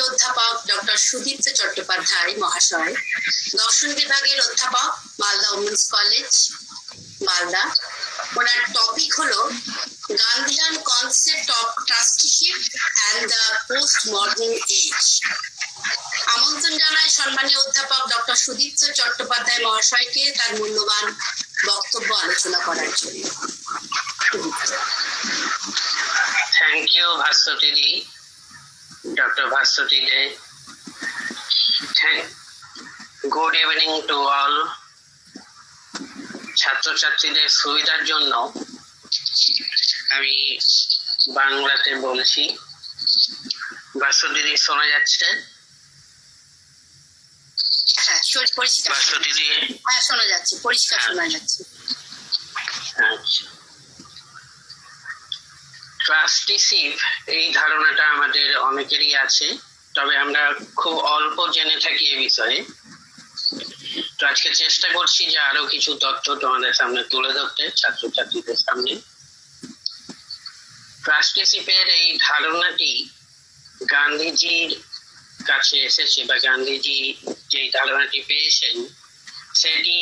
অধ্যাপক ডক্টর সুদীপ্ত চট্টোপাধ্যায় মহাশয়, দর্শন বিভাগের অধ্যাপক, মালদা উমেন্স কলেজ, মালদা। ওনার টপিক হলো Gandhian concept of trusteeship and the post modern age. আমন্ত্রণ জানায় সম্মানীয় অধ্যাপক ডক্টর সুদীপ্ত চট্টোপাধ্যায় মহাশয়কে তার মূল্যবান বক্তব্য আলোচনা করার জন্য। Thank you Bhaswati di, doctor Bhaswati Dey. Good evening to all. ছাত্রছাত্রীদের সুবিধার জন্য আমি বাংলাতে বলছি। ভাস্বতী দি শোনা যাচ্ছে? হ্যাঁ, ভাস্বতী দি? হ্যাঁ, শোনা যাচ্ছে, পরিষ্কার শোনা যাচ্ছে। আচ্ছা, ট্রাস্টিশিপ এই ধারণাটা আমাদের অনেকেরই আছে, তবে আমরা খুব অল্প জেনে থাকি এ বিষয়ে। তো আজকে চেষ্টা করছি যে আরো কিছু তথ্য তোমাদের সামনে তুলে ধরতে, ছাত্রছাত্রীদের সামনে। ট্রাস্টিশিপের এই ধারণাটি গান্ধীজির কাছে এসেছে, বা গান্ধীজি যে ধারণাটি পেয়েছেন সেটি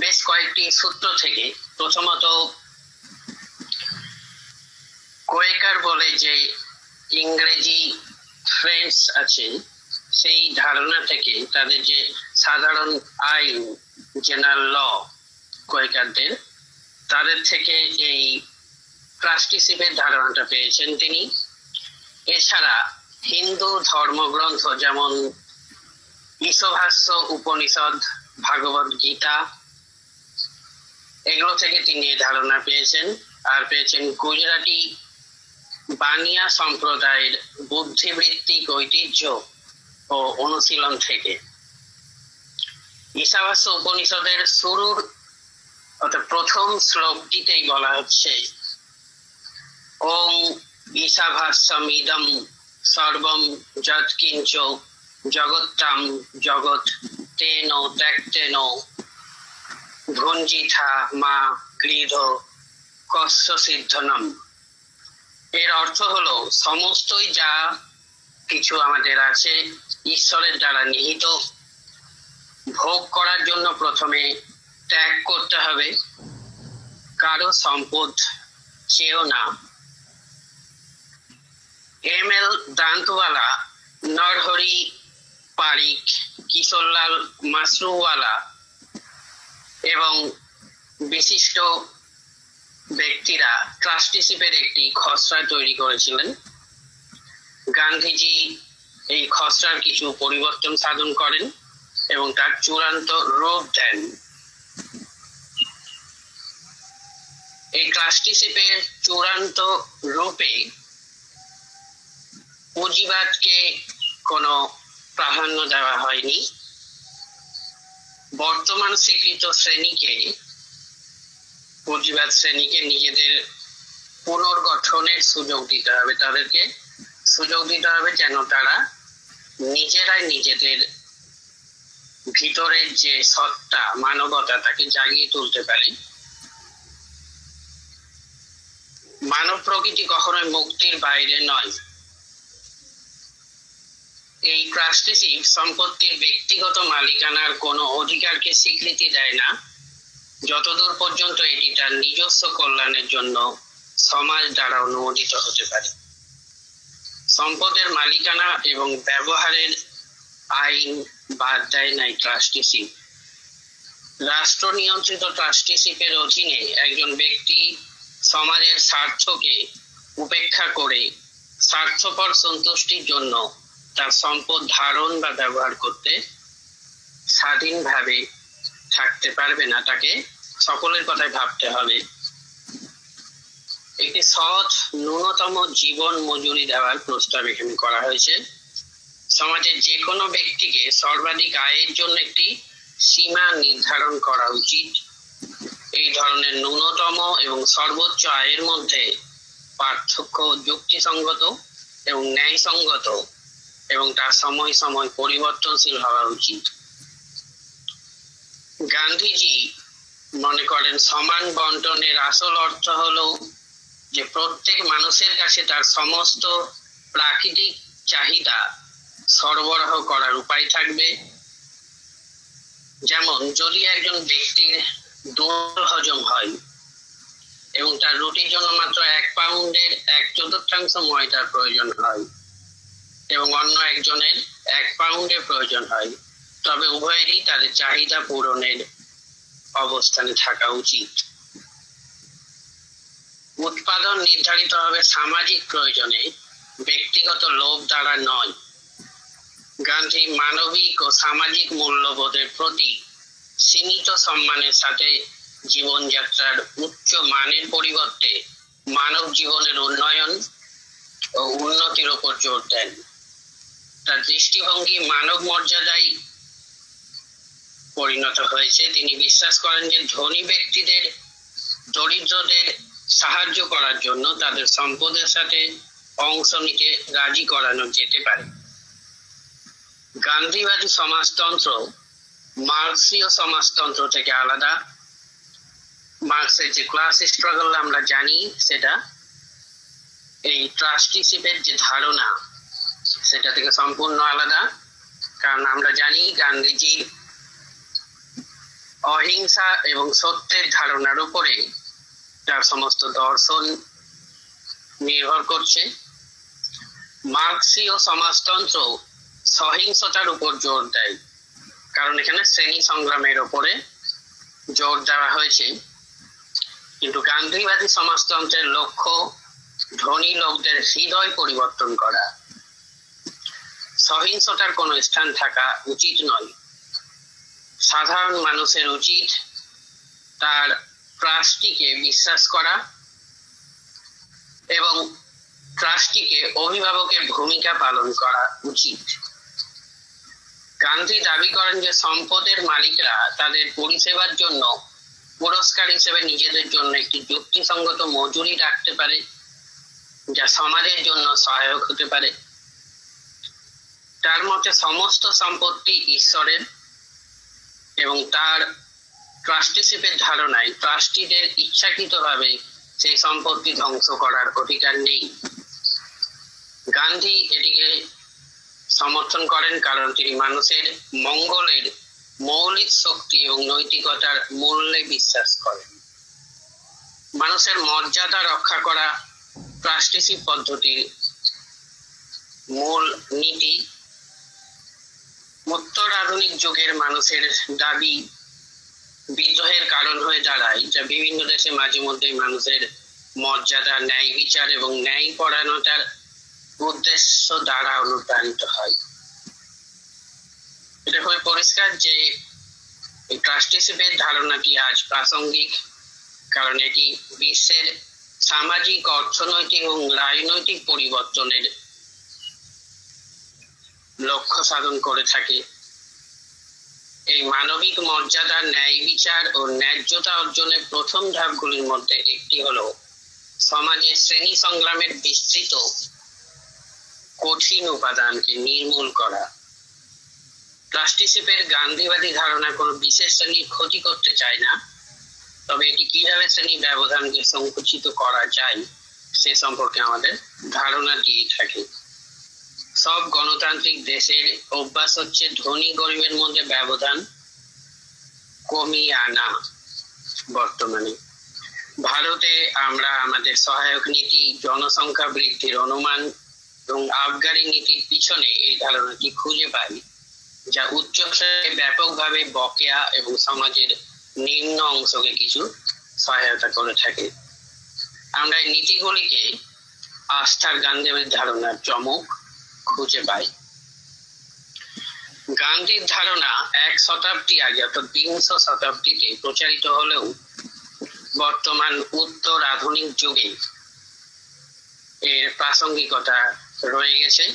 বেশ কয়েকটি সূত্র থেকে। প্রথমত, কোয়েকার বলে যে ইংরেজি ফ্রেন্ডস আছে, সেই ধারণা থেকে, তাদের যে সাধারণ আইন, জেনারেল ল কোয়েকারদের, তাদের থেকে এই ট্রাস্টিশিপের ধারণাটা পেয়েছেন তিনি। এছাড়া হিন্দু ধর্মগ্রন্থ যেমন ঈশভাষ্য, উপনিষদ, ভাগবত গীতা, এগুলো থেকে তিনি এই ধারণা পেয়েছেন। আর পেয়েছেন গুজরাটি বানিয়া সম্প্রদায়ের বুদ্ধিবৃত্তিক ঐতিহ্য ও অনুশীলন থেকে। ঈশাভাষ্য উপনিষদের শুরুর অর্থাৎ প্রথম শ্লোকটিতেই বলা হচ্ছে, ওং ঈশাভাষ্যমিদং সর্বং যৎকিঞ্চ জগত্তাম জগৎ তেন ত্যক্তেন ভুঞ্জিথা মা ক্রীধ কস্য সিদ্ধনম। এর অর্থ হলো, সমস্তই যা কিছু আমাদের আছে ঈশ্বরের দ্বারা নিহিত। ভোগ করার জন্য প্রথমে ত্যাগ করতে হবে, কারো সম্পদ চেয়েও না। এম.এল. দান্তওয়ালা, নরহরি পারিক, কিশোরলাল মাসরুওয়ালা এবং বিশিষ্ট ব্যক্তিরা ট্রাস্টিশিপের একটি খসড়া তৈরি করেছিলেন। গান্ধীজি এই খসড়ার কিছু পরিবর্তন সাধন করেন এবং তার চূড়ান্ত রূপ দেন। এই ট্রাস্টিশিপের চূড়ান্ত রূপে পুঁজিবাদকে কোনো প্রাধান্য দেওয়া হয়নি। বর্তমান স্বীকৃত শ্রেণীকে, পুঁজিবাদ শ্রেণীকে নিজেদের পুনর্গঠনের সুযোগ দিতে হবে, তাদেরকে সুযোগ দিতে হবে যেন তারা নিজেরাই নিজেদের ভিতরের যে সত্তা, মানবতা, তাকে জাগিয়ে তুলতে পারে। মানব প্রকৃতি কখনোই মুক্তির বাইরে নয়। এই ট্রাস্টিশিপ সম্পত্তির ব্যক্তিগত মালিকানার কোনো অধিকারকে স্বীকৃতি দেয় না, যতদূর পর্যন্ত এটি তার নিজস্ব কল্যাণের জন্য সমাজ দ্বারা অনুমোদিত হতে পারে। সম্পদের মালিকানা এবং ব্যবহারের আইন বাদ দেয় না এই ট্রাস্টিশিপ। রাষ্ট্র নিয়ন্ত্রিত ট্রাস্টিশিপের অধীনে একজন ব্যক্তি সমাজের স্বার্থকে উপেক্ষা করে স্বার্থপর সন্তুষ্টির জন্য তার সম্পদ ধারণ বা ব্যবহার করতে স্বাধীনভাবে থাকতে পারবে না। তাকে সকলের কথাই ভাবতে হবে। একটি সৎ ন্যূনতম জীবন মজুরি দেওয়ার প্রস্তাব এখানে করা হয়েছে। সমাজের যে কোনো ব্যক্তিকে সর্বাধিক আয়ের জন্য একটি সীমা নির্ধারণ করা উচিত। এই ধরনের ন্যূনতম এবং সর্বোচ্চ আয়ের মধ্যে পার্থক্য যুক্তিসঙ্গত এবং ন্যায়সঙ্গত এবং তার সময় সময় পরিবর্তনশীল হওয়া উচিত। গান্ধীজি মনে করেন সমান বন্টনের আসল অর্থ হলো যে প্রত্যেক মানুষের কাছে তার সমস্ত প্রাকৃতিক চাহিদা সরবরাহ করার উপায় থাকবে। যেমন যদি একজন ব্যক্তির দৌড় হজম হয় এবং তার রুটির জন্য মাত্র 1 পাউন্ডের 1/4 ময়দার প্রয়োজন হয় এবং অন্য একজনের 1 পাউন্ডের প্রয়োজন হয়, তবে উভয়েরই তাদের চাহিদা পূরণের অবস্থানে থাকা উচিত। উৎপাদন নির্ধারিত হবে সামাজিক প্রয়োজনে, ব্যক্তিগত লোভ দ্বারা নয়। গান্ধী মানবিক ও সামাজিক মূল্যবোধের প্রতি সীমিত সম্মানের সাথে জীবনযাত্রার উচ্চ মানের পরিবর্তে মানব জীবনের উন্নয়ন ও উন্নতির উপর জোর দেন। তার দৃষ্টিভঙ্গি মানব মর্যাদায় পরিণত হয়েছে। তিনি বিশ্বাস করেন যে ধনী ব্যক্তিদের দরিদ্রদের সাহায্য করার জন্য তাদের সম্পদের সাথে অংশ নিতে রাজি করানো যেতে পারে। গান্ধীবাদী সমাজতন্ত্র মার্ক্সীয় সমাজতন্ত্র থেকে আলাদা। মার্ক্সের যে ক্লাস স্ট্রাগল আমরা জানি, সেটা এই ট্রাস্টিশিপের যে ধারণা সেটা থেকে সম্পূর্ণ আলাদা। কারণ আমরা জানি গান্ধীজি অহিংসা এবং সত্যের ধারণার উপরে তার সমস্ত দর্শন নির্ভর করছে। মার্ক্সীয় সমাজতন্ত্র সহিংসতার উপর জোর দেয়, কারণ এখানে শ্রেণী সংগ্রামের উপরে জোর দেওয়া হয়েছে। কিন্তু গান্ধীবাদী সমাজতন্ত্রের লক্ষ্য ধনী লোকদের হৃদয় পরিবর্তন করা। সহিংসতার কোনো স্থান থাকা উচিত নয়। সাধারণ মানুষের উচিত তার ট্রাস্টিকে বিশ্বাস করা এবং ট্রাস্টিকে অভিভাবকের ভূমিকা পালন করা উচিত। গান্ধী দাবি করেন যে সম্পদের মালিকরা তাদের পরিষেবার জন্য পুরস্কার হিসেবে নিজেদের জন্য একটি যুক্তিসঙ্গত মজুরি রাখতে পারে, যা সমাজের জন্য সহায়ক হতে পারে। তার মতে সমস্ত সম্পত্তি ঈশ্বরের এবং তার ট্রাস্টিশিপের ধারণায় ট্রাস্টিদের ইচ্ছাকৃতভাবে সেই সম্পত্তি ধ্বংস করার অধিকার নেই। গান্ধী এটিকে সমর্থন করেন কারণ তিনি মানুষের মঙ্গলের মৌলিক শক্তি এবং নৈতিকতার মূল্যে বিশ্বাস করেন। মানুষের মর্যাদা রক্ষা করা ট্রাস্টিশিপ পদ্ধতির মূল নীতি। উত্তর আধুনিক যুগের মানুষের দাবি বিদ্রোহের কারণ হয়ে দাঁড়ায়, যা বিভিন্ন দেশে মাঝে মধ্যে মানুষের মর্যাদা, ন্যায় বিচার এবং ন্যায় পরায়ণতার উদ্দেশ্য দ্বারা অনুপ্রাণিত হয়। এটা খুবই পরিষ্কার যে ট্রাস্টিশিপের ধারণাটি আজ প্রাসঙ্গিক, কারণ এটি বিশ্বের সামাজিক, অর্থনৈতিক এবং রাজনৈতিক পরিবর্তনের লক্ষ্য সাধন করে থাকে। এই মানবিক মর্যাদা, ন্যায় বিচার ও ন্যায্যতা অর্জনের প্রথম ধাপগুলির মধ্যে একটি হলো সমাজের শ্রেণী সংগ্রামের বিস্তৃত কঠিন উপাদানকে নির্মূল করা। ট্রাস্টিশিপের গান্ধীবাদী ধারণা কোনো বিশেষ শ্রেণীর ক্ষতি করতে চায় না, তবে এটি কিভাবে শ্রেণী ব্যবধানকে সংকুচিত করা যায় সে সম্পর্কে আমাদের ধারণা দিয়ে থাকে। সব গণতান্ত্রিক দেশের অভ্যাস হচ্ছে ধনী গরিবের মধ্যে ব্যবধান কমিয়ে আনা। বর্তমানে ভারতে আমরা আমাদের সহায়ক নীতি, জনসংখ্যা বৃদ্ধির অনুমান এবং আবগারি নীতির পিছনে এই ধারণাটি খুঁজে পাই, যা উচ্চ শ্রেণীকে ব্যাপকভাবে বকেয়া এবং সমাজের নিম্ন অংশকে কিছু সহায়তা করে থাকে। আমরা এই নীতিগুলিকে আস্থার গান্ধীবাদী ধারণার চমক খুঁজে পাই। গান্ধীর ধারণা 1 শতাব্দী আগে অর্থাৎ 20 শতাব্দীতে প্রচারিত হলেও বর্তমান উত্তর আধুনিক যুগে এর প্রাসঙ্গিকতা রয়ে গেছে।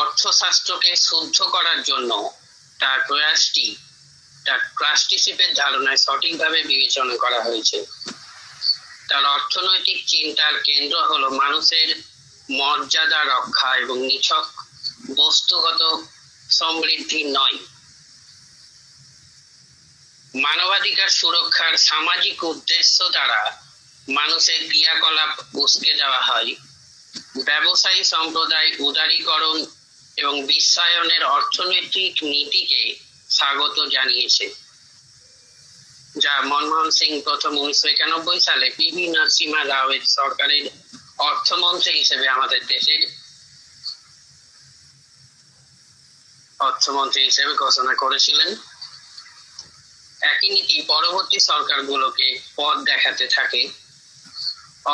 অর্থশাস্ত্রকে শুদ্ধ করার জন্য তার প্রয়াসটি তার ট্রাস্টিশিপের ধারণায় সঠিকভাবে বিবেচনা করা হয়েছে। তার অর্থনৈতিক চিন্তার কেন্দ্র হলো মানুষের মর্যাদা রক্ষা এবং নিছক বস্তুগত সমৃদ্ধি নয়। মানবাধিকার সুরক্ষার সামাজিক উদ্দেশ্য দ্বারা মানুষের ক্রিয়াকলাপ উস্কে দেওয়া হয়। ব্যবসায়ী সম্প্রদায় উদারীকরণ এবং বিশ্বায়নের অর্থনৈতিক নীতিকে স্বাগত জানিয়েছে, যা মনমোহন সিং প্রথম 1991 সালে পিভি নরসিমহা রাওয়ের সরকারের অর্থমন্ত্রী হিসেবে আমাদের দেশের অর্থমন্ত্রী হিসেবে ঘোষণা করেছিলেন। একই নীতি পরবর্তী সরকারগুলোকে পথ দেখাতে থাকে।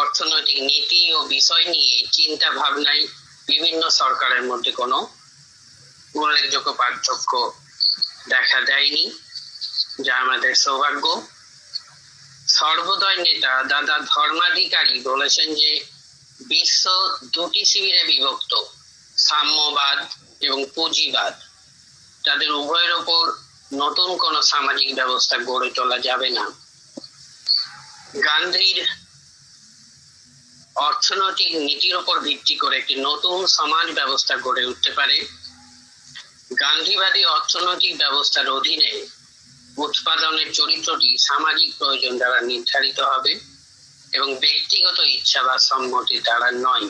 অর্থনৈতিক নীতি ও বিষয় নিয়ে চিন্তা ভাবনায় বিভিন্ন সরকারের মধ্যে কোনো উল্লেখযোগ্য পার্থক্য দেখা দেয়নি, যা আমাদের সৌভাগ্য। সর্বোদয় নেতা দাদা ধর্মাধিকারী বলেছেন যে বিশ্ব দুটি শিবিরে বিভক্ত, সাম্যবাদ এবং পুঁজিবাদ। তাদের উভয়ের ওপর নতুন কোনো সামাজিক ব্যবস্থা গড়ে তোলা যাবে না। গান্ধীর অর্থনৈতিক নীতির উপর ভিত্তি করে একটি নতুন সমাজ ব্যবস্থা গড়ে উঠতে পারে। গান্ধীবাদী অর্থনৈতিক ব্যবস্থার অধীনে উৎপাদনের চরিত্রটি সামাজিক প্রয়োজন দ্বারা নির্ধারিত হবে এবং ব্যক্তিগত ইচ্ছা বা সম্মতি দ্বারা নয়।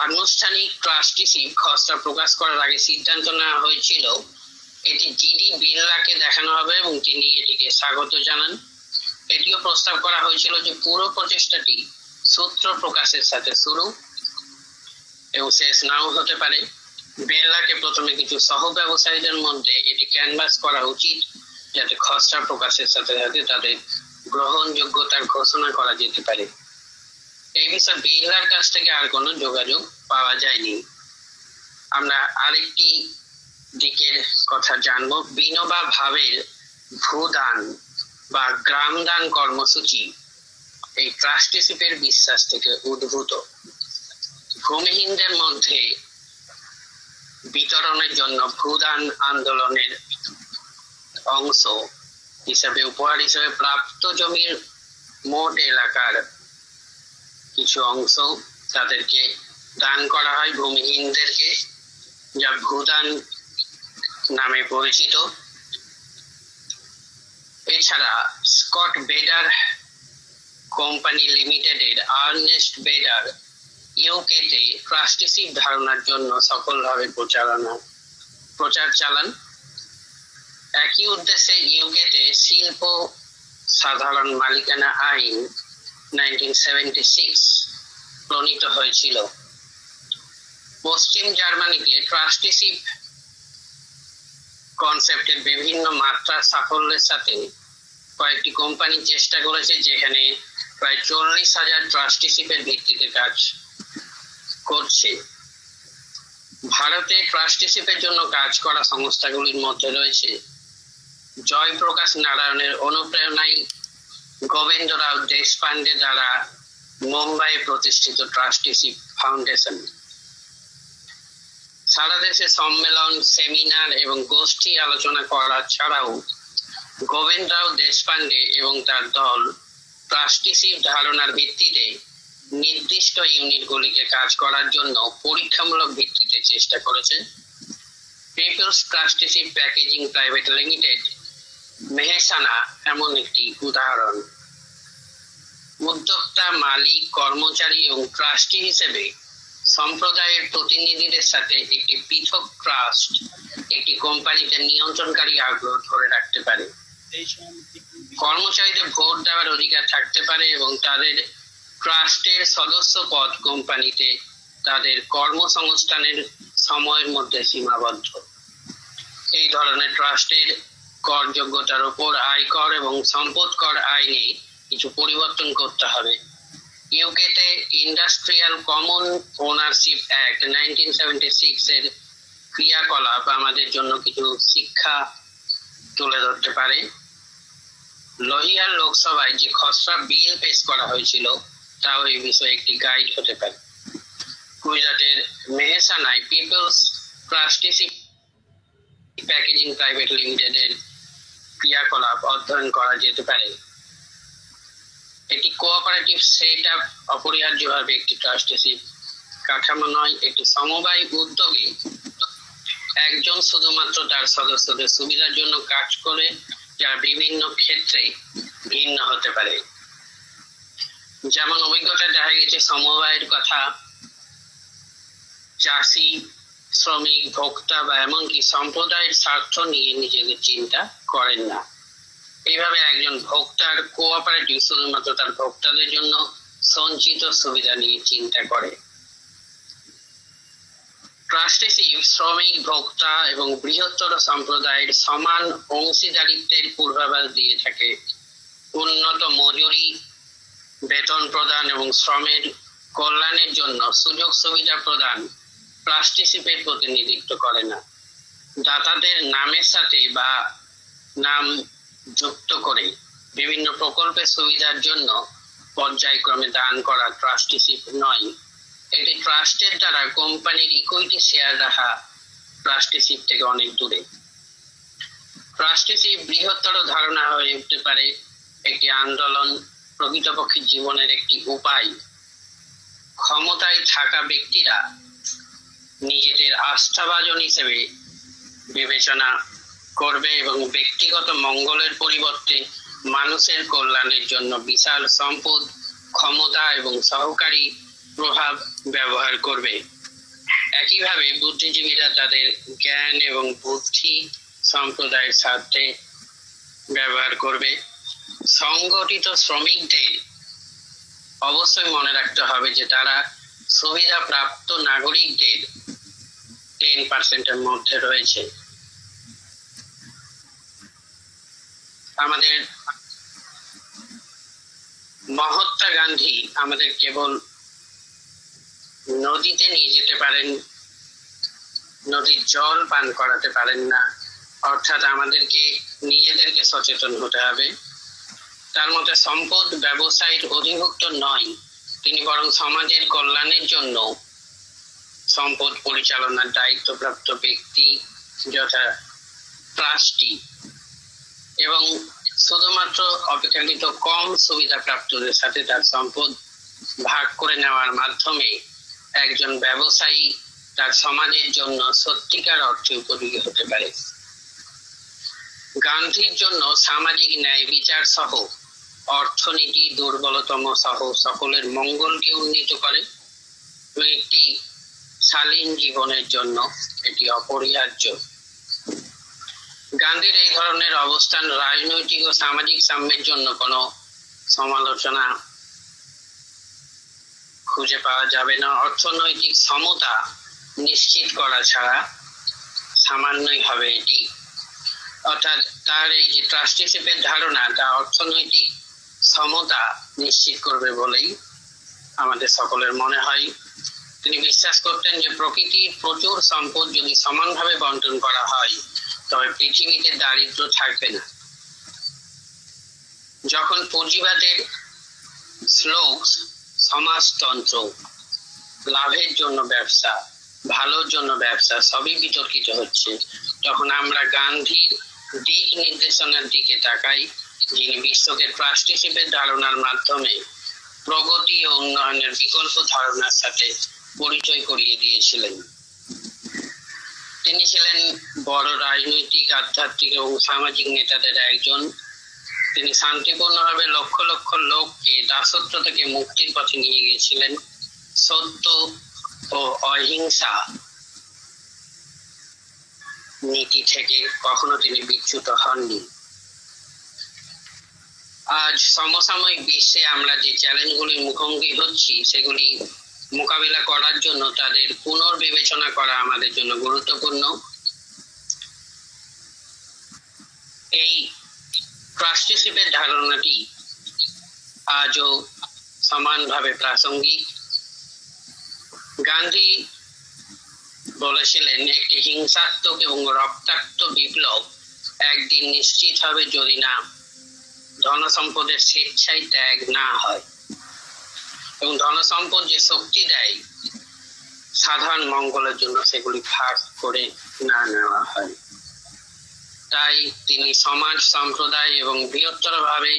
আনুষ্ঠানিক ট্রাস্টিশিপ খসড়া প্রকাশ করার আগে সিদ্ধান্ত নেওয়া হয়েছিল এটি জিডি বিড়লাকে দেখানো হবে এবং তিনি এটিকে স্বাগত জানান। এটিও প্রস্তাব করা হয়েছিল যে পুরো প্রচেষ্টাটি সূত্র প্রকাশের সাথে শুরু এবং শেষ নাও হতে পারে। বিড়লাকে প্রথমে কিছু সহ ব্যবসায়ীদের মধ্যে এটি ক্যানভাস করা উচিত, যাতে খসড়া প্রকাশের সাথে সাথে তাদের গ্রহণযোগ্যতার ঘোষণা করা যেতে পারে। এই বিষয়ে বিড়লার কাছ থেকে আর কোনো যোগাযোগ পাওয়া যায়নি। আমরা আরেকটি দিকের কথা জানবো। বিনোবা ভাবের ভূদান বা গ্রামদান কর্মসূচি এই ট্রাস্টিশিপের বিশ্বাস থেকে উদ্ভূত। ভূমিহীনদের মধ্যে বিতরণের জন্য ভূদান আন্দোলনের অংশ হিসাবে উপহার হিসেবে প্রাপ্ত জমির মোট এলাকার কিছু অংশ তাদেরকে দান করা হয় ভূমিহীনদেরকে, যা ভূদান নামে পরিচিত। এছাড়া স্কট বেডার কোম্পানি লিমিটেডের আর্নেস্ট বেডার ইউকেতে ট্রাস্টিশিপ ধারণার জন্য সফলভাবে প্রচার চালান। একই উদ্দেশ্যে ইউকেতে শিল্প সাধারণ মালিকানা আইন 1976 প্রণীত হয়েছিল। পশ্চিম জার্মানিতে ট্রাস্টিশিপ কনসেপ্টের বিভিন্ন মাত্রা সাফল্যের সাথে কয়েকটি কোম্পানি চেষ্টা করেছে, যেখানে প্রায় 40,000 ট্রাস্টিশিপের ভিত্তিতে কাজ করছে। ভারতে ট্রাস্টিশিপের জন্য কাজ করা সংস্থাগুলির মধ্যে রয়েছে জয়প্রকাশ নারায়ণের অনুপ্রেরণায় গোবিন্দরাও দেশপান্ডে দ্বারা মুম্বাই প্রতিষ্ঠিত ট্রাস্টিশিপ ফাউন্ডেশন। সারা দেশে সম্মেলন, সেমিনার এবং গোষ্ঠী আলোচনা করা ছাড়াও গোবিন্দরাও দেশপান্ডে এবং তার দল ট্রাস্টিশিপ ধারণার ভিত্তিতে নির্দিষ্ট ইউনিটগুলিকে কাজ করার জন্য পরীক্ষামূলক ভিত্তিতে চেষ্টা করেছে। People's trusteeship packaging private limited Mehsana এমন একটি উদাহরণ। উদ্যোক্তা, মালিক, কর্মচারী এবং ট্রাস্টি হিসেবে সম্প্রদায়ের প্রতিনিধিদের সাথে একটি পৃথক ট্রাস্ট একটি কোম্পানিতে নিয়ন্ত্রণকারী আগ্রহ ধরে রাখতে পারে। কর্মচারীদের ভোট দেওয়ার অধিকার থাকতে পারে এবং তাদের ট্রাস্টের সদস্য পদ কোম্পানিতে তাদের কর্মসংস্থানের সময়ের মধ্যে সীমাবদ্ধ। এই ধরনের ট্রাস্টের করযোগ্যতার উপর আয়কর এবং সম্পদ কর আইনে কিছু পরিবর্তন করতে হবে। ইউকেতে ইন্ডাস্ট্রিয়াল কমন ওনারশিপ অ্যাক্ট 1976 এর ক্রিয়াকলাপ আমাদের জন্য কিছু শিক্ষা তুলে ধরতে পারে। লোহিয়ার লোকসভায় যে খসড়া বিল পেশ করা হয়েছিল তাও এই বিষয়ে একটি গাইড হতে পারে। গুজরাটের মেহসানায় পিপলস ট্রাস্টিশিপ প্যাকেজিং প্রাইভেট লিমিটেডের ক্রিয়াকলাপ অধ্যয়ন করা যেতে পারে। একটি কোঅপারেটিভ সেট আপ অপরিহার্যভাবে একটি ট্রাস্টিশিপ কাঠামো নয়, একটি সমবায় উদ্যোগে একজন শুধুমাত্র তার সদস্যদের সুবিধার জন্য কাজ করে, যারা বিভিন্ন ক্ষেত্রে ভিন্ন হতে পারে। যেমন অভিজ্ঞতা দেখা গেছে সমবায়ের কথা চাষি, শ্রমিক, ভোক্তা বা এমনকি সম্প্রদায়ের স্বার্থ নিয়ে নিজেদের চিন্তা করেন না। এইভাবে একজন ভোক্তার কোঅপারেটিভ শুধুমাত্র তার ভোক্তাদের জন্য সঞ্চিত সুবিধা নিয়ে চিন্তা করে। ট্রাস্টিশিপ শ্রমিক, ভোক্তা এবং বৃহত্তর সম্প্রদায়ের সমান অংশীদারিত্বের পূর্বাভাস দিয়ে থাকে। উন্নত মজুরি, বেতন প্রদান এবং শ্রমের কল্যাণের জন্য সুযোগ সুবিধা প্রদান ট্রাস্টিশিপের প্রতিনিধিত্ব করে না। দাতাদের নামের সাথে বা নাম যুক্ত করে বিভিন্ন প্রকল্পের সুবিধার জন্য পর্যায়ক্রমে দান করা ট্রাস্টিশিপ নয়। এটি ট্রাস্টের দ্বারা কোম্পানির ইকুইটি শেয়ার রাখা ট্রাস্টিশিপ থেকে অনেক দূরে। ট্রাস্টিশিপ বৃহত্তর ধারণা হয়ে উঠতে পারে একটি আন্দোলন, প্রকৃতপক্ষে জীবনের একটি উপায়। ক্ষমতায় থাকা ব্যক্তিরা নিজেদের আস্থাভাজন হিসেবে বিবেচনা করবে এবং ব্যক্তিগত মঙ্গলের পরিবর্তে মানুষের কল্যাণের জন্য বিশাল সম্পদ, ক্ষমতা এবং সহকারী প্রভাব ব্যবহার করবে। একইভাবে বুদ্ধিজীবীরা তাদের জ্ঞান এবং বুদ্ধি সম্প্রদায়ের স্বার্থে ব্যবহার করবে। সংগঠিত শ্রমিকদের অবশ্যই মনে রাখতে হবে যে তারা সুবিধা প্রাপ্ত নাগরিকদের 10% মধ্যে রয়েছে। আমাদের মহাত্মা গান্ধী আমাদের কেবল নদীতে নিয়ে যেতে পারেন, নদীর জল পান করাতে পারেন না, অর্থাৎ আমাদেরকে নিজেদেরকে সচেতন হতে হবে। তার মতে সম্পদ ব্যবসায়ের অধিভুক্ত নয়, তিনি বরং সমাজের কল্যাণের জন্য সম্পদ পরিচালনার দায়িত্বপ্রাপ্ত ব্যক্তি, যথা ট্রাস্টি, এবং শুধুমাত্র অপেক্ষাকৃত কম সুবিধা প্রাপ্তদের সাথে তার সম্পদ ভাগ করে নেওয়ার মাধ্যমে একজন ব্যবসায়ী তার সমাজের জন্য সত্যিকার অর্থে উপযোগী হতে পারে। গান্ধীর জন্য সামাজিক ন্যায় বিচার সহ অর্থনীতি দুর্বলতম সহ সকলের মঙ্গলকে উন্নীত করে এবং একটি শালীন জীবনের জন্য এটি অপরিহার্য। গান্ধীর এই ধরনের অবস্থান রাজনৈতিক ও সামাজিক সাম্যের জন্য কোনো সমালোচনা খুঁজে পাওয়া যাবে না। অর্থনৈতিক সমতা নিশ্চিত করা ছাড়া সামান্যই হবে এটি। অর্থাৎ তার এই যে ট্রাস্টিশিপের ধারণা, তা অর্থনৈতিক সমতা নিশ্চিত করবে বলেই আমাদের সকলের মনে হয়। তিনি বিশ্বাস করতেন যে প্রকৃতির প্রচুর সম্পদ যদি সমানভাবে বন্টন করা হয় তবে পৃথিবীতে দারিদ্র থাকবে না। যখন পুঁজিবাদের শ্লোক সমাজতন্ত্র, লাভের জন্য ব্যবসা, ভালোর জন্য ব্যবসা সবই বিতর্কিত হচ্ছে, তখন আমরা গান্ধীর দিক নির্দেশনার দিকে তাকাই, যিনি বিশ্বকে ট্রাস্টিশিপের ধারণার মাধ্যমে প্রগতি ও উন্নয়নের বিকল্প ধারণার সাথে পরিচয় করিয়ে দিয়েছিলেন। তিনি ছিলেন বড় রাজনৈতিক, আধ্যাত্মিক এবং সামাজিক নেতাদের একজন। তিনি শান্তিপূর্ণভাবে লক্ষ লক্ষ লোককে দাসত্ব থেকে মুক্তির পথে নিয়ে গিয়েছিলেন। সত্য ও অহিংসা নীতি থেকে কখনো তিনি বিচ্যুত হননি। আজ সমসাময়িক বিশ্বে আমরা যে চ্যালেঞ্জগুলির মুখোমুখি হচ্ছি সেগুলি মোকাবিলা করার জন্য তাদের পুনর্বিবেচনা করা আমাদের জন্য গুরুত্বপূর্ণ। এই ট্রাস্টিশিপের ধারণাটি আজও সমানভাবে প্রাসঙ্গিক। গান্ধী বলেছিলেন, একটি হিংসাত্মক এবং রক্তাক্ত বিপ্লব একদিন নিশ্চিত হবে যদি না ধনসম্পদের স্বেচ্ছায় ত্যাগ না হয় এবং ধনসম্পদ যে শক্তি দেয় সাধারণ মঙ্গলের জন্য সেগুলি ভাগ করে না নেওয়া হয়। তাই তিনি সমাজ, সম্প্রদায় এবং বৃহত্তরভাবে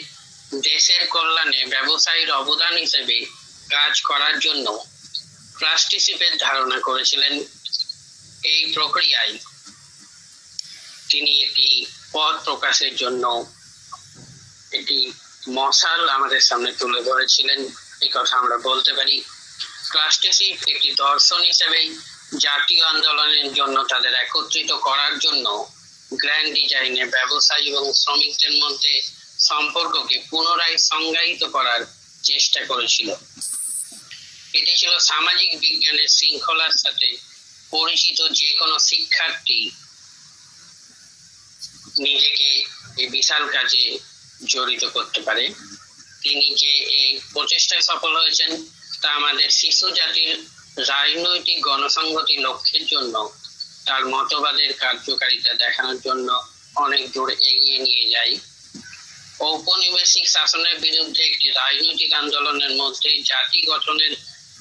দেশের কল্যাণে ব্যবসায়ীর অবদান হিসেবে কাজ করার জন্য ট্রাস্টিশিপের ধারণা করেছিলেন। এই প্রক্রিয়ায় তিনি একটি পথ প্রকাশের জন্য একটি মশাল আমাদের সামনে তুলে ধরেছিলেন, এই কথা আমরা বলতে পারি। ট্রাস্টিশিপ একটি দর্শন হিসেবে জাতীয় আন্দোলনের জন্য তাদের একত্রিত করার জন্য গ্র্যান্ড ডিজাইনে ব্যবসায়ী এবং শ্রমিকদের মধ্যে সম্পর্ককে পুনরায় সংজ্ঞায়িত করার চেষ্টা করেছিল। এটি ছিল সামাজিক বিজ্ঞানের শৃঙ্খলার সাথে পরিচিত যে কোনো শিক্ষার্থী নিজেকে এই বিশাল কাজে জড়িত করতে পারে। তিনি যে এই প্রচেষ্টায় সফল হয়েছেন তা আমাদের শিশু জাতির রাজনৈতিক গণসংহতি লক্ষ্যের জন্য তার মতবাদের কার্যকারিতা দেখানোর জন্য অনেক দূর এগিয়ে নিয়ে যায়। ঔপনিবেশিক শাসনের বিরুদ্ধে একটি রাজনৈতিক আন্দোলনের মধ্যে জাতি গঠনের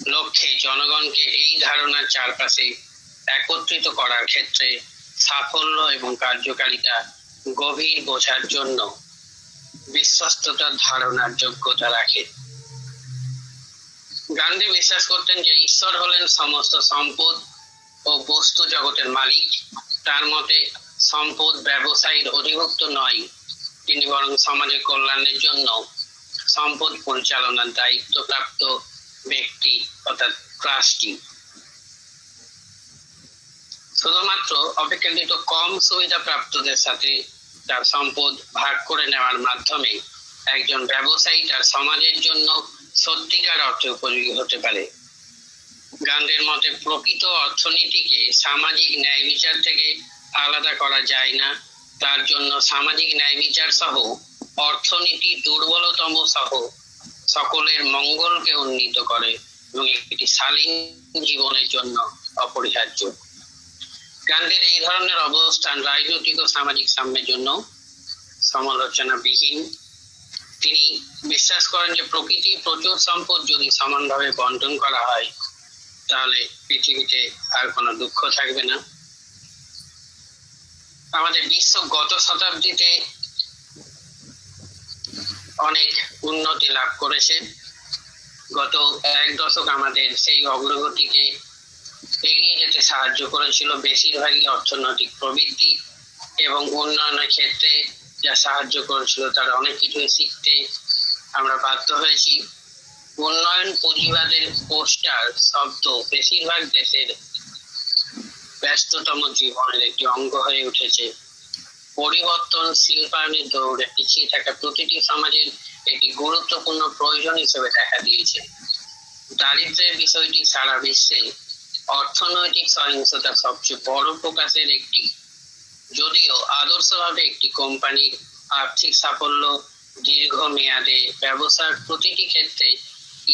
লক্ষ্যে জনগণকে এই ধারণার চারপাশে একত্রিত করার ক্ষেত্রে সাফল্য এবং কার্যকারিতা গভীর বোঝার জন্য বিশ্বস্ততার ধারণার যোগ্যতা রাখে। গান্ধী বিশ্বাস করতেন যে ঈশ্বর হলেন সমস্ত সম্পদ ও বস্তু জগতের মালিক। তার মতে সম্পদ ব্যবসায়ীর অধিভুক্ত নয়, তিনি বরং সমাজের কল্যাণের জন্য সম্পদ পরিচালনার দায়িত্বপ্রাপ্ত ব্যক্তি অর্থাৎ ট্রাস্টি। শুধুমাত্র অপেক্ষাকৃত কম সুবিধা প্রাপ্তদের সাথে তার সম্পদ ভাগ করে নেওয়ার মাধ্যমে একজন ব্যবসায়ী তার সমাজের জন্য সত্যিকার অর্থে উপযোগী হতে পারে। গান্ধীর মতে প্রকৃত অর্থনীতিকে সামাজিক ন্যায় বিচার থেকে আলাদা করা যায় না। তার জন্য সামাজিক ন্যায় বিচার সহ অর্থনীতি দুর্বলতম সহ সকলের মঙ্গলকে উন্নীত করে এবং একটি শালীন জীবনের জন্য অপরিহার্য। গান্ধীর এই ধরনের অবস্থান রাজনৈতিক ও সামাজিক সাম্যের জন্য সমালোচনাবিহীন। তিনি বিশ্বাস করেন যে প্রকৃতির প্রচুর সম্পদ যদি সমানভাবে বন্টন করা হয় তাহলে পৃথিবীতে আর কোনো দুঃখ থাকবে না। আমাদের বিশ্ব গত শতাব্দীতে অনেক উন্নতি লাভ করেছে। গত এক দশক আমাদের সেই অগ্রগতিকে এগিয়ে যেতে সাহায্য করেছিল। বেশিরভাগই অর্থনৈতিক প্রবৃদ্ধি এবং উন্নয়নের ক্ষেত্রে যা সাহায্য করেছিল তার অনেক কিছুই শিখতে আমরা বাধ্য হয়েছি। উন্নয়ন পুঁজিবাদের পোস্টার শব্দ বেশিরভাগ দেশের ব্যস্ততম জীবনের একটি অঙ্গ হয়ে উঠেছে। পরিবর্তন শিল্পায়নের দৌড়ে পিছিয়ে থাকা প্রতিটি সমাজের একটি গুরুত্বপূর্ণ প্রয়োজন হিসেবে দেখা দিয়েছে। দারিদ্র্যের বিষয়টি সারা বিশ্বে অর্থনৈতিক সহিংসতার সবচেয়ে বড় প্রকাশের একটি। যদিও আদর্শভাবে একটি কোম্পানির আর্থিক সাফল্য দীর্ঘমেয়াদে ব্যবসার প্রতিটি ক্ষেত্রে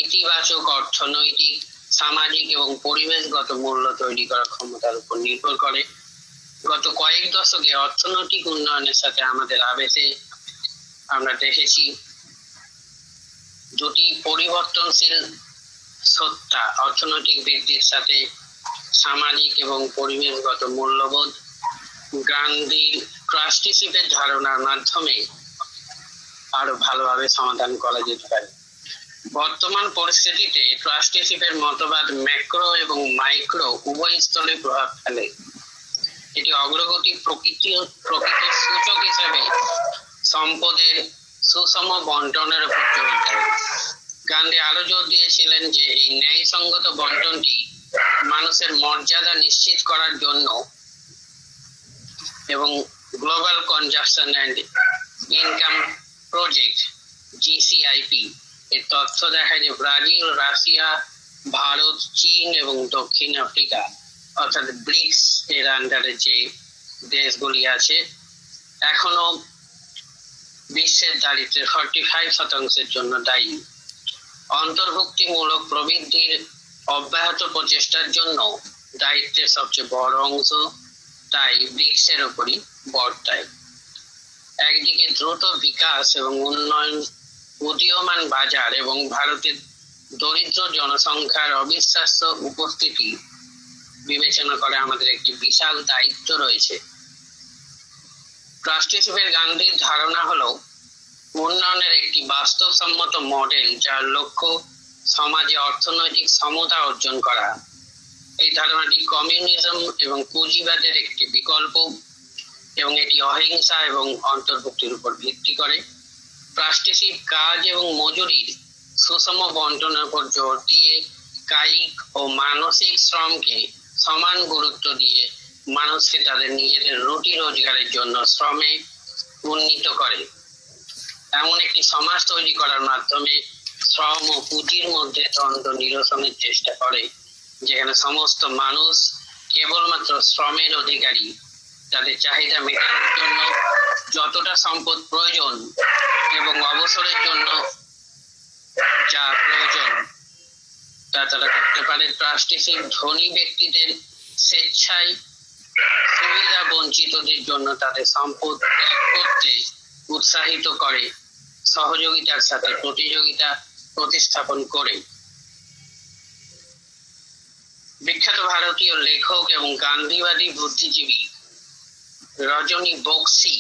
ইতিবাচক অর্থনৈতিক, সামাজিক এবং পরিবেশগত মূল্য তৈরি করার ক্ষমতার উপর নির্ভর করে। গত কয়েক দশকে অর্থনৈতিক উন্নয়নের সাথে আমাদের আবেশে আমরা দেখেছি দুটি পরিবর্তনশীল সত্তা, অর্থনৈতিক বৃদ্ধির সাথে সামাজিক এবং পরিবেশগত মূল্যবোধ। গান্ধীর ট্রাস্টিশিপের ধারণার মাধ্যমে আরো ভালোভাবে সমাধান করা যেতে পারে। বর্তমান পরিস্থিতিতে ট্রাস্টিশিপের মতবাদ ম্যাক্রো এবং মাইক্রো উভয় স্তরে প্রভাব ফেলে। এটি অগ্রগতি প্রকৃত সূচক হিসেবে সম্পদের সুষম বন্টনের উপর জোর দেয়। গান্ধী আরো জোর দিয়েছিলেন যে এই ন্যায়সঙ্গত বন্টনটি মানুষের মর্যাদা নিশ্চিত করার জন্য এবং global conjunction and income project GCIP এর তথ্য দেখায় যে ব্রাজিল, রাশিয়া, ভারত, চীন এবং দক্ষিণ আফ্রিকা অর্থাৎ ব্রিক্স এর আন্ডারে যে দেশগুলি আছে এখনো বিশ্বের দারিদ্র্যের 45% জন্য দায়ী। অন্তর্ভুক্তিমূলক প্রবৃদ্ধির অব্যাহত প্রচেষ্টার জন্য দায়িত্বের সবচেয়ে বড় অংশ তাই ব্রিক্সের উপরই বর্তায়। একদিকে দ্রুত বিকাশ এবং উন্নয়ন, উদীয়মান বাজার এবং ভারতের দরিদ্র জনসংখ্যার অবিশ্বাস্য উপস্থিতি বিবেচনা করে আমাদের একটি বিশাল দায়িত্ব রয়েছে। ট্রাস্টিশিপের গান্ধীর ধারণা হলো উন্নয়নের একটি বাস্তবসম্মত মডেল যার লক্ষ্য সমাজে অর্থনৈতিক সমতা অর্জন করা। এই ধারণাটি কমিউনিজম এবং পুঁজিবাদের একটি বিকল্প এবং এটি অহিংসা এবং অন্তর্ভুক্তির উপর ভিত্তি করে। ট্রাস্টিশিপ কাজ এবং মজুরির সুষম বন্টনের উপর জোর দিয়ে কায়িক ও মানসিক শ্রমকে সমান গুরুত্ব দিয়ে মানুষকে তাদের নিজেদের রুটি রোজগারের জন্য শ্রমে উন্নীত করে। এমন একটি সমাজ তৈরি করার মাধ্যমে শ্রম ও পুঁজির মধ্যে দ্বন্দ্ব নিরসনের চেষ্টা করে, যেখানে সমস্ত মানুষ কেবলমাত্র শ্রমের অধিকারী। তাদের চাহিদা মেটানোর জন্য যতটা সম্পদ প্রয়োজন এবং অবসরের জন্য যা প্রয়োজন তা তারা করতে পারে। ট্রাস্টিশিপ ধনী ব্যক্তিদের স্বেচ্ছায় সুবিধা বঞ্চিতদের জন্য তাদের সম্পদ ত্যাগ করতে উৎসাহিত করে, সহযোগিতার সাথে প্রতিযোগিতা প্রতিস্থাপন করে। বিখ্যাত ভারতীয় লেখক এবং গান্ধীবাদী বুদ্ধিজীবী রজনী বক্সি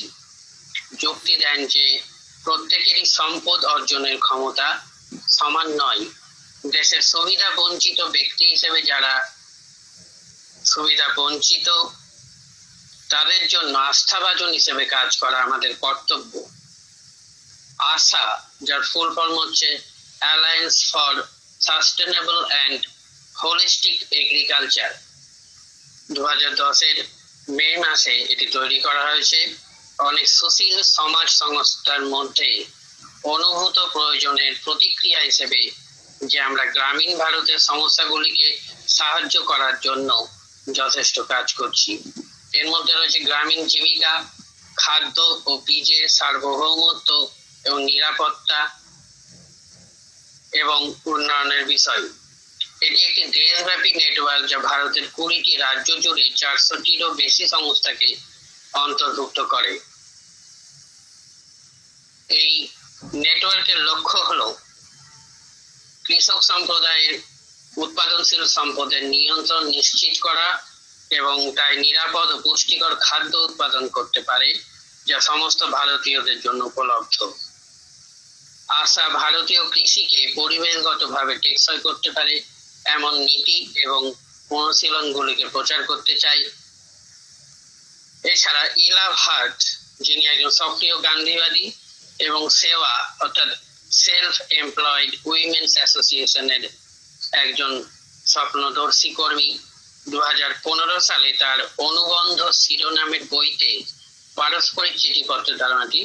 যুক্তি দেন যে প্রত্যেকেরই সম্পদ অর্জনের ক্ষমতা সমান নয়। দেশের সুবিধা বঞ্চিত ব্যক্তি হিসেবে যারা সুবিধা বঞ্চিত তাদের জন্য আস্থাভাজন হিসেবে কাজ করা আমাদের কর্তব্য। আশা, যার ফুল ফর্ম হচ্ছে alliance for sustainable and holistic agriculture, 2010 মে মাসে এটি তৈরি করা হয়েছে। অনেক সুশীল সমাজ সংস্থার মধ্যে অনুভূত প্রয়োজনের প্রতিক্রিয়া হিসেবে যে আমরা গ্রামীণ ভারতের সমস্যাগুলিকে সাহায্য করার জন্য যথেষ্ট কাজ করছি। এর মধ্যে রয়েছে গ্রামীণ জীবিকা, খাদ্য ও বীজের সার্বভৌমত্ব এবং নিরাপত্তা এবং উন্নয়নের বিষয়। এটি একটি দেশব্যাপী নেটওয়ার্ক যা ভারতের 20টি রাজ্য জুড়ে 400টিরও বেশি সংস্থাকে অন্তর্ভুক্ত করে। এই নেটওয়ার্কের লক্ষ্য হলো কৃষক সম্প্রদায়ের উৎপাদনশীল সম্পদের নিয়ন্ত্রণ নিশ্চিত করা এবং তাই নিরাপদ ও পুষ্টিকর খাদ্য উৎপাদন করতে পারে যা সমস্ত ভারতীয়দের জন্য উপলব্ধ। আশা ভারতীয় কৃষিকে পরিবেশগতভাবে টেকসই করতে পারে এমন নীতি এবং অনুশীলনগুলিকে প্রচার করতে চাই। এছাড়া ইলা ভাট, যিনি একজন সক্রিয় গান্ধীবাদী, এবং সেওয়া অর্থাৎ সেলফ এমপ্লয়েড উইমেন্স অ্যাসোসিয়েশনের একজন স্বপ্নদর্শী কর্মী, 2015 সালে তার অনুবন্ধ শিরোনামের বইতে পারস্পরিক চিঠিপত্রের ধারণাটি,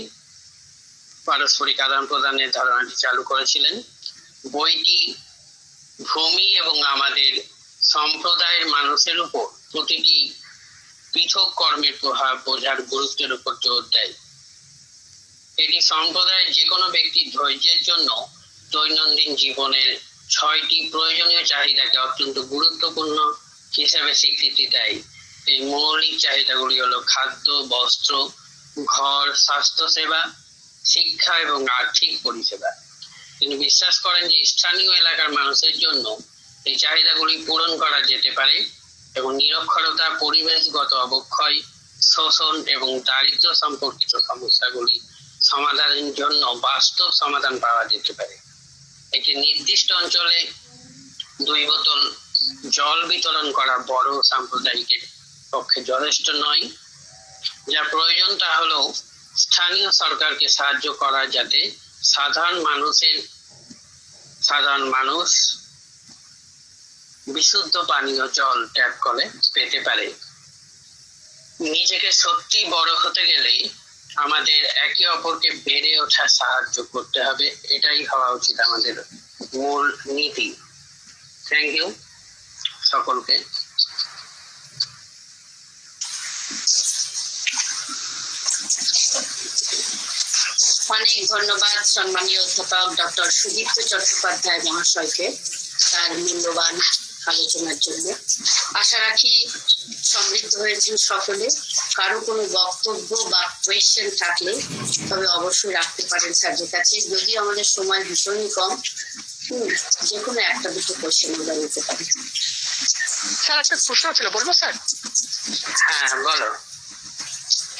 পারস্পরিক আদান প্রদানের ধারণাটি চালু করেছিলেন। বইটি ভূমি এবং আমাদের সম্প্রদায়ের মানুষের উপর প্রতিটি পৃথক কর্মের প্রভাব বোঝার গুরুত্বের উপর জোর দেয়। এটি সম্প্রদায়ের যে কোনো ব্যক্তির ধৈর্যের জন্য দৈনন্দিন জীবনের 6টি প্রয়োজনীয় চাহিদাকে অত্যন্ত গুরুত্বপূর্ণ হিসেবে স্বীকৃতি দেয়। এই মৌলিক চাহিদাগুলি হলো খাদ্য, বস্ত্র, ঘর, স্বাস্থ্যসেবা, শিক্ষা এবং আর্থিক পরিষেবা। তিনি বিশ্বাস করেন যে স্থানীয় এলাকার মানুষের জন্য এই চাহিদাগুলি পূরণ করা যেতে পারে এবং নিরক্ষরতা, পরিবেশগত অবক্ষয়, শোষণ এবং দারিদ্র্য সম্পর্কিত সমস্যাগুলি সমাধানের জন্য বাস্তব সমাধান পাওয়া যেতে পারে। একটি নির্দিষ্ট অঞ্চলে 2 বোতল জল বিতরণ করা বড় সাম্প্রদায়িকের পক্ষে যথেষ্ট নয়। যা প্রয়োজন তা হলো স্থানীয় সরকারকে সাহায্য করা যাতে সাধারণ মানুষ বিশুদ্ধ পানীয় জল ট্যাপ করে পেতে পারে। নিজেকে সত্যি বড় হতে গেলে আমাদের একে অপরকে বেড়ে ওঠা সাহায্য করতে হবে, এটাই হওয়া উচিত আমাদের মূল নীতি। থ্যাংক ইউ সকলকে। অনেক ধন্যবাদ সম্মানীয় অধ্যাপক ডক্টর সুদীপ্ত চট্টোপাধ্যায় মহাশয়কে তার মূল্যবান আলোচনার জন্য। আশা রাখি সমৃদ্ধ হয়েছেন সকলে। কারো কোনো বক্তব্য বা কোয়েশ্চেন থাকলে তবে অবশ্যই রাখতে পারেন স্যারদের কাছে। যদিও আমাদের সময় ভীষণই কম, যে কোনো 1-2 কোয়েশ্চেন আমরা নিতে পারি। স্যার একটা প্রশ্ন ছিল, বলবো স্যার? হ্যাঁ বলো।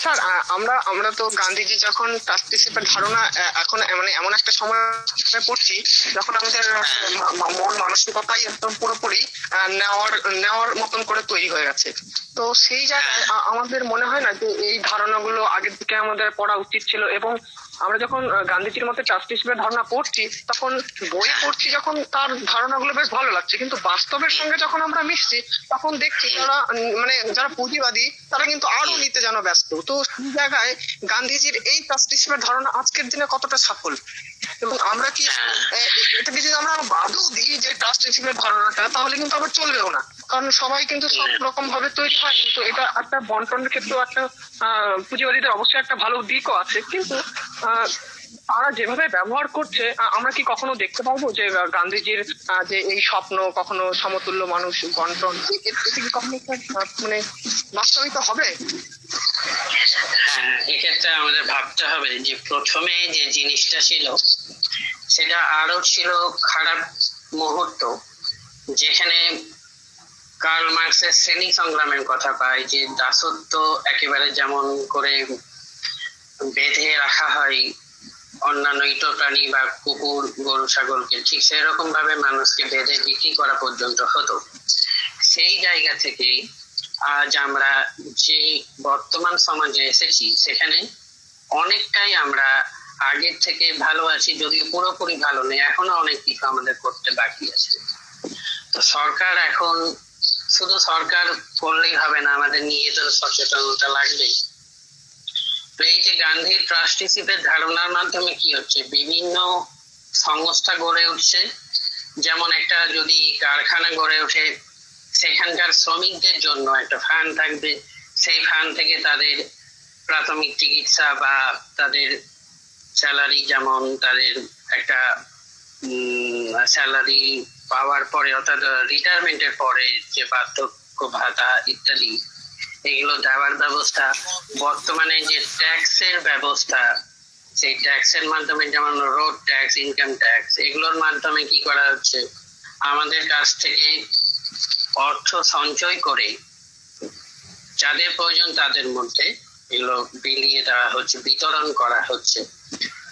স্যার আমরা তো গান্ধীজি যখন ট্রাস্টিশিপের ধারণা এখন মানে এমন একটা সময় পড়ছি যখন আমাদের মন মানসিকতাই একদম পুরোপুরি নেওয়ার মতন করে তৈরি হয়ে গেছে। তো সেই জায়গায় আমাদের মনে হয় না যে এই ধারণাগুলো আগের দিকে আমাদের পড়া উচিত ছিল এবং আমরা যখন গান্ধীজির মতে ট্রাস্টিশিপের ধারণা পড়ছি, তখন বইয়ে পড়ছি যখন তার ধারণাগুলো বেশ ভালো লাগছে, কিন্তু বাস্তবের সঙ্গে যখন আমরা মিশছি তখন দেখছি যারা মানে যারা পুঁজিবাদী তারা কিন্তু আরো নিতে যেন ব্যস্ত। তো সেই জায়গায় গান্ধীজির এই ট্রাস্টিশিপের ধারণা আজকের দিনে কতটা সফল, এবং আমরা কি এটাকে যদি আমরা বাদও দিই যে ট্রাস্টিশিপের ধারণাটা, তাহলে কিন্তু আবার চলবেও না, কারণ সবাই কিন্তু সব রকম ভাবে তৈরি হয়। কিন্তু এটা একটা বন্টনের ক্ষেত্রেও একটা পুঁজিবাদীদের অবশ্যই একটা ভালো দিকও আছে, কিন্তু তারা যেভাবে ব্যবহার করছে আমরা কি কখনো দেখতে পাবো যে গান্ধীজির যে এই স্বপ্ন কখনো সমতুল্য মানুষ বন্টন, এটা কি কখনো মানে বাস্তবিত হবে? হ্যাঁ, এক্ষেত্রে আমাদের ভাবতে হবে যে প্রথমে যে জিনিসটা ছিল সেটা আরো ছিল খারাপ মুহূর্ত, যেখানে কার্ল মার্কসের শ্রেণী সংগ্রামের কথা পাই, যে দাসত্ব একেবারে যেমন করে বেঁধে রাখা হয় অন্যান্য ইতর প্রাণী বা কুকুর গরু ছাগলকে, ঠিক সেরকম ভাবে মানুষকে বেঁধে বিক্রি করা পর্যন্ত হতো। সেই জায়গা থেকে আজ আমরা যে বর্তমান সমাজে এসেছি সেখানে অনেকটাই আমরা আগের থেকে ভালো আছি, যদিও পুরোপুরি ভালো নেই, এখনো অনেক কিছু আমাদের করতে বাকি আছে। তো সরকার এখন শুধু সরকার করলেই হবে না, আমাদের নিজেদের সচেতনতা লাগবে। তো এই যে গান্ধীর ট্রাস্টিশিপের ধারণার মাধ্যমে কি হচ্ছে, বিভিন্ন সংস্থা গড়ে উঠছে। যেমন একটা যদি কারখানা গড়ে ওঠে, সেখানকার শ্রমিকদের জন্য একটা ফান্ড থাকবে, সেই ফান্ড থেকে তাদের প্রাথমিক চিকিৎসা বা তাদের স্যালারি, যেমন তাদের একটা স্যালারি পাওয়ার পরে অর্থাৎ রিটায়ারমেন্টের পরে যে বার্ধক্য ভাতা ইত্যাদি, এগুলো দেওয়ার ব্যবস্থা। বর্তমানে যে ট্যাক্সের ব্যবস্থা, সেই ট্যাক্সের মাধ্যমে যেমন রোড ট্যাক্স, ইনকাম ট্যাক্স, এগুলোর মাধ্যমে কি করা হচ্ছে, আমাদের কাছ থেকে অর্থ সঞ্চয় করে যাদের প্রয়োজন তাদের মধ্যে এগুলো বিলিয়ে দেওয়া হচ্ছে, বিতরণ করা হচ্ছে।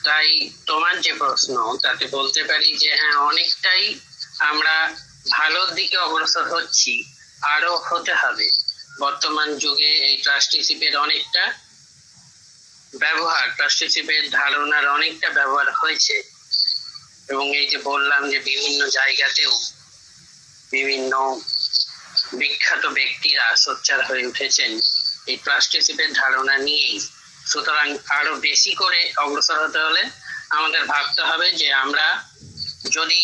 তাই তোমার যে প্রশ্ন, তাতে বলতে পারি যে হ্যাঁ, অনেকটাই আমরা ভালোর দিকে অগ্রসর হচ্ছি, আরো হতে হবে। বর্তমান যুগে এই ট্রাস্টিশিপের অনেকটা ব্যবহার, ট্রাস্টিশিপের ধারণার অনেকটা ব্যবহার হয়েছে, এবং এই যে বললাম যে বিভিন্ন জায়গাতেও বিভিন্ন বিখ্যাত ব্যক্তিরা সোচ্চার হয়ে উঠেছেন এই ট্রাস্টিশিপের ধারণা নিয়েই। সুতরাং আরো বেশি করে অগ্রসর হতে হলে আমাদের ভাবতে হবে যে আমরা যদি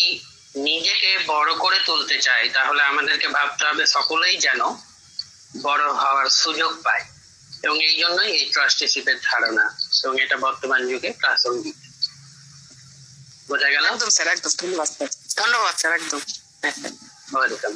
নিজেকে বড় করে তুলতে চাই, তাহলে আমাদেরকে ভাবতে হবে সকলেই যেন বড় হওয়ার সুযোগ পায়, এবং এই জন্যই এই ট্রাস্টিশিপের ধারণা, এবং এটা বর্তমান যুগে প্রাসঙ্গিক। বোঝা গেল? একদম স্যার, একদম। ধন্যবাদ স্যার, একদম। ওয়েলকাম।